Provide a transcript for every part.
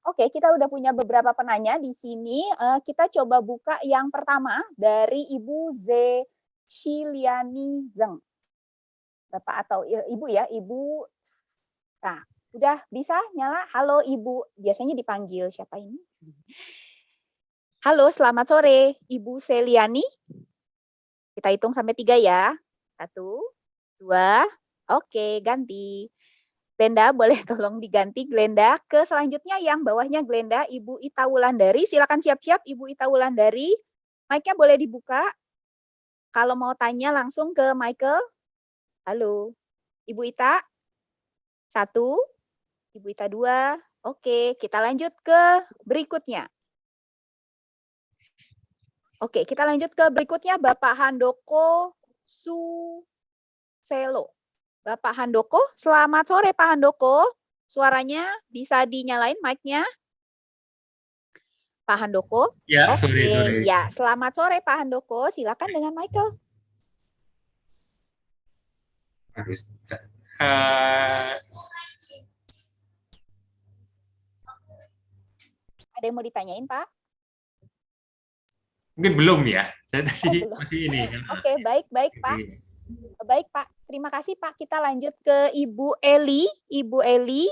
Oke, kita udah punya beberapa penanya di sini. Kita coba buka yang pertama dari Ibu Shiliani Zeng. Bapak atau Ibu ya, Ibu. Nah, udah bisa nyala? Halo Ibu, biasanya dipanggil siapa ini? Halo, selamat sore Ibu Seliani. Kita hitung sampai 3 ya. 1, 2, oke ganti. Glenda boleh tolong diganti Glenda ke selanjutnya yang bawahnya Glenda, Ibu Ita Wulandari. Silakan siap-siap Ibu Ita Wulandari. Mic-nya boleh dibuka. Kalau mau tanya langsung ke Michael. Halo. Ibu Ita. 1, Ibu Ita 2. Oke, kita lanjut ke berikutnya. Oke, kita lanjut ke berikutnya Bapak Handoko Suselo. Bapak Handoko, selamat sore Pak Handoko. Suaranya bisa dinyalain mic-nya? Pak Handoko? Ya, Oke, sore-sore. ya. Selamat sore Pak Handoko. Silakan dengan Michael. Harus. Eh, Ada yang mau ditanyain, Pak? Mungkin belum ya. Saya Oh, tadi belum. masih ini kan. Oke, baik, baik, Pak. Oke. Baik, Pak. Terima kasih, Pak. Kita lanjut ke Ibu Eli. Ibu Eli.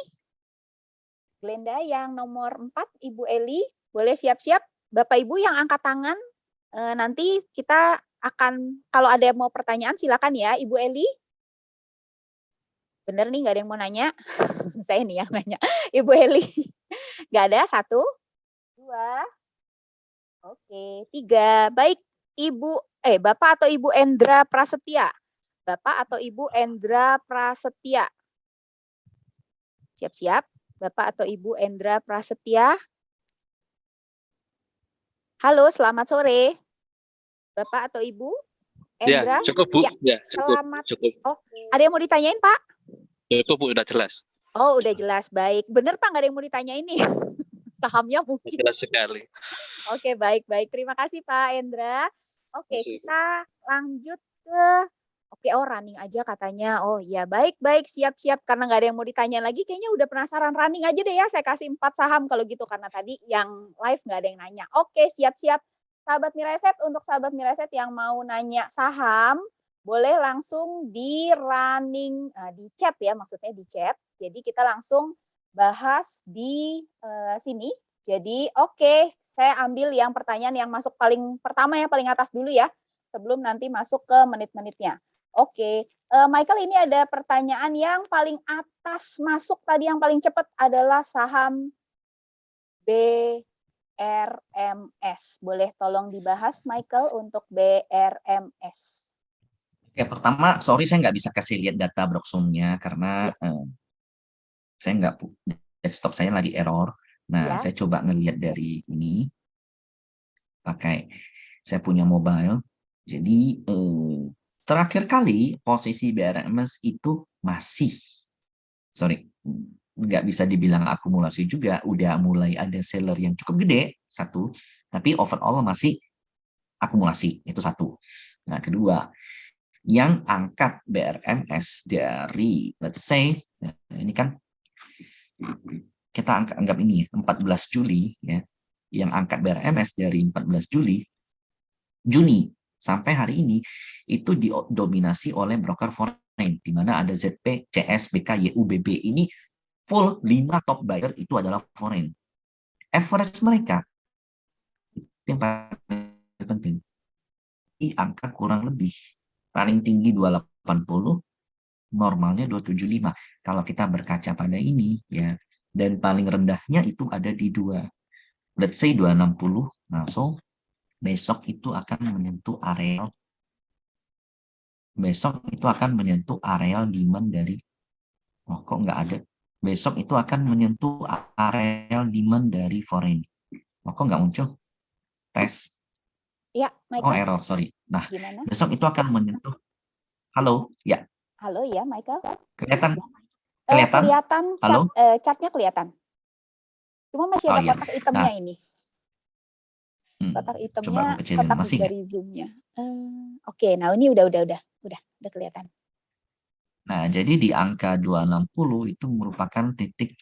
Glenda yang nomor 4, Ibu Eli. Boleh siap-siap. Bapak Ibu yang angkat tangan, nanti kita akan, kalau ada yang mau pertanyaan, silakan ya, Ibu Eli. Bener nih, nggak ada yang mau nanya. Saya nih yang nanya. Ibu Eli. Nggak ada? 1, 2, oke, 3. Baik, Bapak atau Ibu Endra Prasetya? Bapak atau Ibu Endra Prasetya? Siap-siap. Bapak atau Ibu Endra Prasetya? Halo, selamat sore. Bapak atau Ibu Ya, Endra? cukup Bu. Ya, Ya, cukup. selamat. Cukup. Oh, ada yang mau ditanyain, Pak? Cukup Bu, udah jelas. Oh, udah jelas. Baik. Bener, Pak, nggak ada yang mau ditanyain nih. Sahamnya Udah mungkin. jelas sekali. Oke, baik-baik. Terima kasih Pak Endra. Oke, Masih, Bu. kita lanjut ke running aja katanya. Oh iya, baik-baik, siap-siap. Karena nggak ada yang mau ditanya lagi, kayaknya udah penasaran. Running aja deh ya, saya kasih 4 saham kalau gitu. Karena tadi yang live nggak ada yang nanya. Oke, siap-siap. Sahabat Miraset, untuk sahabat Miraset yang mau nanya saham, boleh langsung di running, di chat ya, maksudnya di chat. Jadi kita langsung bahas di sini. Jadi oke, saya ambil yang pertanyaan yang masuk paling pertama ya, paling atas dulu ya, sebelum nanti masuk ke menit-menitnya. Oke, Michael, ini ada pertanyaan yang paling atas masuk tadi, yang paling cepat adalah saham BRMS. Boleh tolong dibahas Michael untuk BRMS? Oke, pertama, sorry saya nggak bisa kasih lihat data Broksumnya karena Ya, saya nggak desktop saya lagi error. Nah, ya. saya coba ngelihat dari ini pakai saya punya mobile. Jadi terakhir kali posisi BRMS itu masih, sorry, nggak bisa dibilang akumulasi juga. Udah mulai ada seller yang cukup gede satu, tapi overall masih akumulasi itu satu. Nah, kedua, yang angkat BRMS dari, let's say, ini kan kita anggap ini 14 Juli ya, yang angkat BRMS dari 14 Juni sampai hari ini itu didominasi oleh broker foreign, di mana ada ZP, CS, BK, YUBB ini full 5 top buyer itu adalah foreign. Average mereka yang paling penting di angka kurang lebih paling tinggi 280, normalnya 275 kalau kita berkaca pada ini ya, dan paling rendahnya itu ada di let's say 260. Nah, so besok itu akan menyentuh areal demand dari, kok nggak ada, besok itu akan menyentuh areal demand dari foreign. Kok nggak muncul tes, Ya, Michael, error, sorry. Nah, gimana? besok itu akan menyentuh, halo ya, Halo ya, Michael. kelihatan Kelihatan halo, chartnya kelihatan. Cuma masih oh ada ya, kotak nah, hitamnya ini. Kotak coba aku hitamnya, kecilin kotak masih nggak. dari zoom-nya. Oke, nah ini udah kelihatan. Nah, jadi di angka 260 itu merupakan titik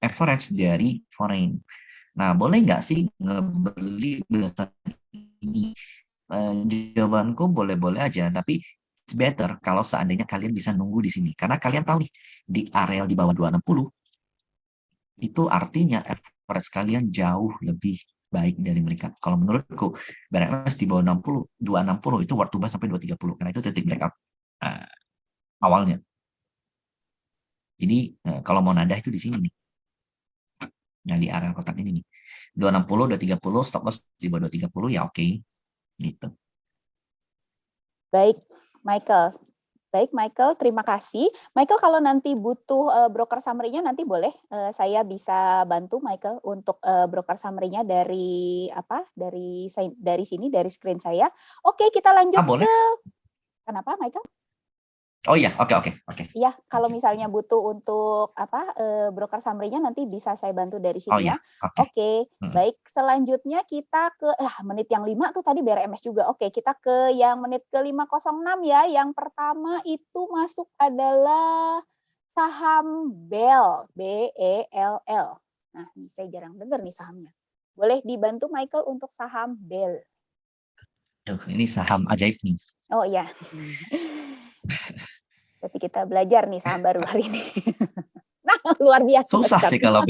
average dari foreign. Nah, boleh nggak sih ngebeli berdasarkan ini? Jawabanku boleh-boleh aja, tapi it's better kalau seandainya kalian bisa nunggu di sini. Karena kalian tahu nih, di area di bawah 260, itu artinya average kalian jauh lebih baik dari mereka. Kalau menurutku, BRMS di bawah 60, 260 itu worth to buy sampai 230, karena itu titik breakout awalnya. Jadi kalau mau nadah itu di sini nih. Nah, di area kotak ini nih. 260, 230, stop loss di bawah 230 ya oke. Gitu. Baik, Michael. Baik, Michael, terima kasih. Michael, kalau nanti butuh broker summary-nya nanti boleh saya bisa bantu Michael untuk broker summary-nya dari sini, dari screen saya. Oke, kita lanjut Boleh. ke kenapa, Michael? Oh iya, oke. Iya, kalau misalnya butuh untuk broker summary-nya nanti bisa saya bantu dari sini ya. Oke, baik. Selanjutnya kita ke menit yang 5 tuh tadi BRMS juga. Oke, kita ke yang menit ke 506 ya. Yang pertama itu masuk adalah saham BEL, BELL. Nah, ini saya jarang dengar nih sahamnya. Boleh dibantu Michael untuk saham BEL. Ini saham ajaib nih. Oh iya. Berarti kita belajar nih saham baru hari ini. Nah, luar biasa. Susah sih kalau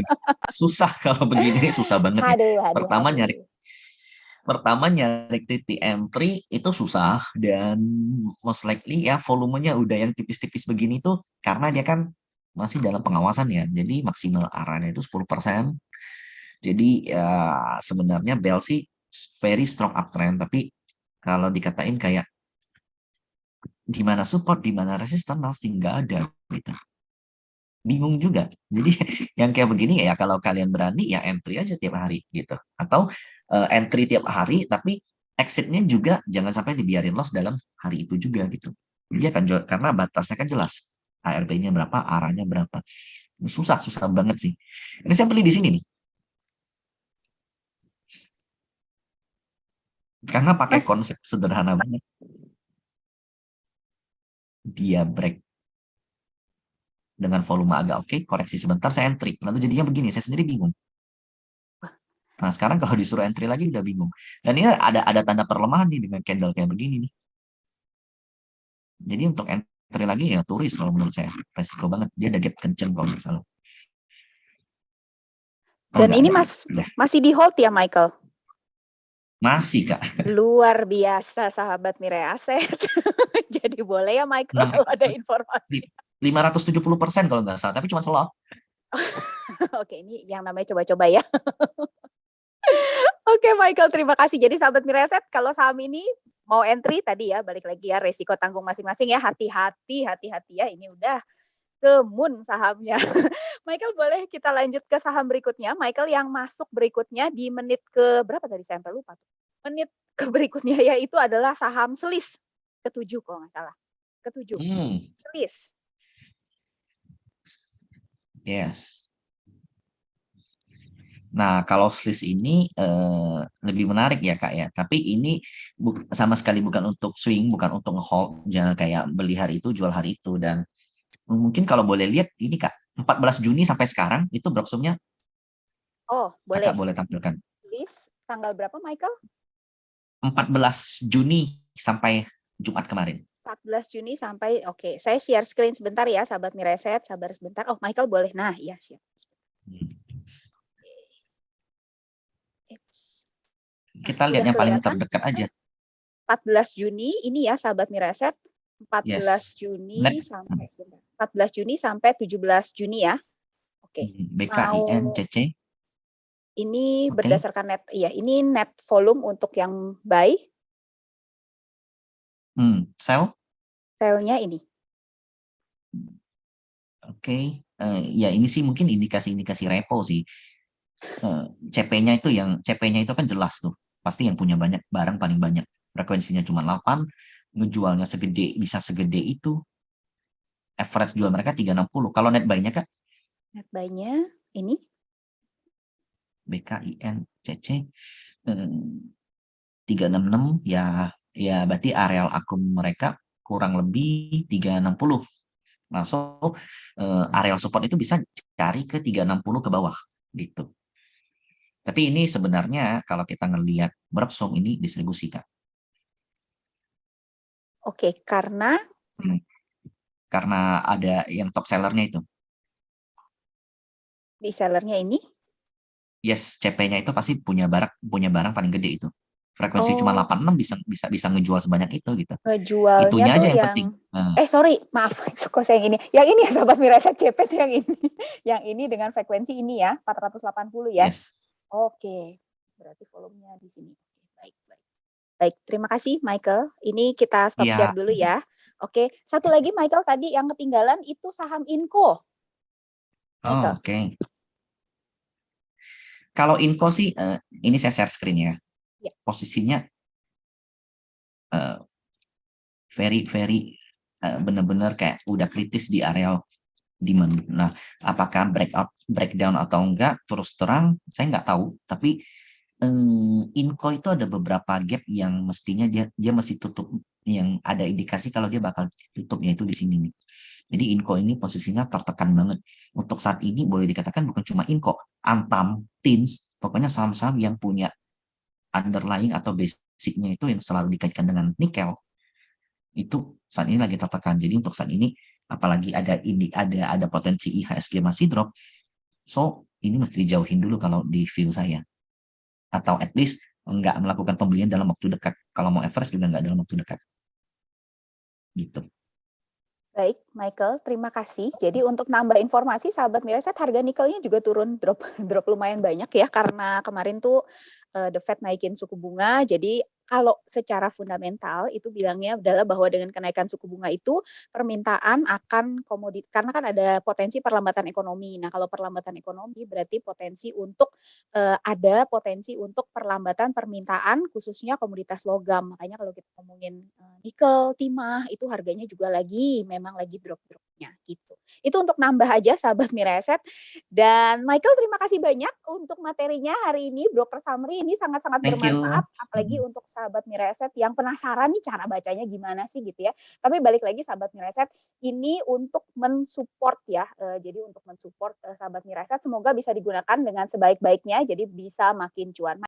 begini, susah banget. Pertama nyari titik entry itu susah, dan most likely ya volumenya udah yang tipis-tipis begini tuh karena dia kan masih dalam pengawasan ya. Jadi maksimal arahnya itu 10%. Jadi ya sebenarnya BEL sih very strong uptrend, tapi kalau dikatain kayak di mana support, di mana resisten masih nggak ada gitu. Bingung juga. Jadi yang kayak begini ya kalau kalian berani ya entry aja tiap hari gitu. Atau entry tiap hari tapi exitnya juga jangan sampai dibiarin loss dalam hari itu juga gitu. Dia kan karena batasnya kan jelas. ARB-nya berapa, arahnya berapa. Susah banget sih. Ini saya beli di sini nih. Karena pakai konsep sederhana banget. Dia break dengan volume agak oke, koreksi sebentar, saya entry. Lalu jadinya begini, saya sendiri bingung. Nah, sekarang kalau disuruh entry lagi udah bingung. Dan ini ada tanda perlemahan nih dengan candle kayak begini nih. Jadi untuk entry lagi ya turis kalau menurut saya. Resiko banget. Dia ada gap kenceng kalau nggak salah. Dan ini masih di hold ya, Michael? Masih, Kak. Luar biasa, sahabat Mirai Aset. Jadi boleh ya, Michael, kalau ada informasi. 570% kalau nggak salah, tapi cuma slot. Oke, ini yang namanya coba-coba ya. Oke, Michael, terima kasih. Jadi sahabat Mirai Aset, kalau saham ini mau entry tadi ya, balik lagi ya, resiko tanggung masing-masing ya, hati-hati ya, ini udah ke moon sahamnya. Michael, boleh kita lanjut ke saham berikutnya. Michael, yang masuk berikutnya di menit ke berapa tadi, saya sampai lupa. Menit ke berikutnya yaitu adalah saham Swiss, ke-7 kalau nggak salah. Ke-7. Swiss. Yes. Nah, kalau Swiss ini lebih menarik ya, Kak ya. Tapi ini sama sekali bukan untuk swing, bukan untuk hold, jangan kayak beli hari itu, jual hari itu. Dan mungkin kalau boleh lihat ini, Kak, 14 Juni sampai sekarang itu broksumnya. Oh, boleh. Kakak boleh tampilkan. Swiss tanggal berapa, Michael? 14 Juni sampai Jumat kemarin. 14 Juni sampai, oke. Saya share screen sebentar ya, sahabat Mirai Aset, sabar sebentar. Oh, Michael boleh. Nah, iya, siap. Kita lihat yang paling terdekat aja. 14 Juni ini ya, sahabat Mirai Aset. 14 Juni sampai sebentar. 14 Juni sampai 17 Juni ya. Oke. BKINCC. Ini berdasarkan net, iya, ini net volume untuk yang buy. Sell? Sell-nya ini. Oke. Ya ini sih mungkin indikasi-indikasi repo sih. CP-nya itu kan jelas tuh. Pasti yang punya banyak barang paling banyak. Frekuensinya cuma 8, ngejualnya bisa segede itu. Average jual mereka 360. Kalau net buy-nya, Kak? Net buy-nya ini. BKINCC 366 ya berarti areal akun mereka kurang lebih 360. Masuk areal support itu bisa cari ke 360 ke bawah gitu. Tapi ini sebenarnya kalau kita ngelihat Berbsum ini distribusi, Kak. Oke, karena Karena ada yang top sellernya itu. di sellernya ini Yes, CP-nya itu pasti punya barang paling gede itu. Frekuensi cuma oh 86 bisa ngejual sebanyak itu gitu. ngejualnya Itunya tuh aja yang yang penting. Nah, sorry, maaf, kok saya yang ini. Yang ini ya Sobat Miraset CP tuh yang ini. Yang ini dengan frekuensi ini ya, 480 ya. yes. Oke. Berarti volumenya di sini. Oke, baik, baik. Baik, terima kasih Michael. Ini kita stop Iya. share dulu ya. Oke, satu lagi Michael tadi yang ketinggalan itu saham Inco. Oh, Michael. oke. Kalau Inco sih, ini saya share screen ya. Ya. Posisinya very benar-benar kayak udah kritis di area demand. Nah, apakah breakdown atau enggak? Terus terang saya nggak tahu. Tapi Inco itu ada beberapa gap yang mestinya dia mesti tutup, yang ada indikasi kalau dia bakal tutupnya itu di sini nih. Jadi Inco ini posisinya tertekan banget. Untuk saat ini boleh dikatakan bukan cuma Inco, Antam, Tins, pokoknya saham-saham yang punya underlying atau basicnya itu yang selalu dikaitkan dengan nikel, itu saat ini lagi tertekan. Jadi untuk saat ini apalagi ada potensi IHSG masih drop, so ini mesti dijauhin dulu kalau di view saya, atau at least nggak melakukan pembelian dalam waktu dekat. Kalau mau average juga nggak dalam waktu dekat gitu. Baik, Michael, terima kasih. Jadi untuk nambah informasi, sahabat Miraset, harga nikelnya juga turun drop lumayan banyak ya, karena kemarin tuh The Fed naikin suku bunga. Jadi kalau secara fundamental itu bilangnya adalah bahwa dengan kenaikan suku bunga itu permintaan akan komoditi, karena kan ada potensi perlambatan ekonomi. Nah, kalau perlambatan ekonomi berarti ada potensi untuk perlambatan permintaan khususnya komoditas logam. Makanya kalau kita ngomongin nikel, timah itu harganya juga memang lagi drop-dropnya gitu. Itu untuk nambah aja sahabat Miraset. Dan Michael, terima kasih banyak untuk materinya hari ini. Broker Summary ini sangat-sangat Thank you. bermanfaat, apalagi untuk sahabat Miraset yang penasaran nih cara bacanya gimana sih gitu ya. Tapi balik lagi sahabat Miraset, ini untuk mensupport ya. Jadi untuk mensupport sahabat Miraset, semoga bisa digunakan dengan sebaik-baiknya, jadi bisa makin cuan.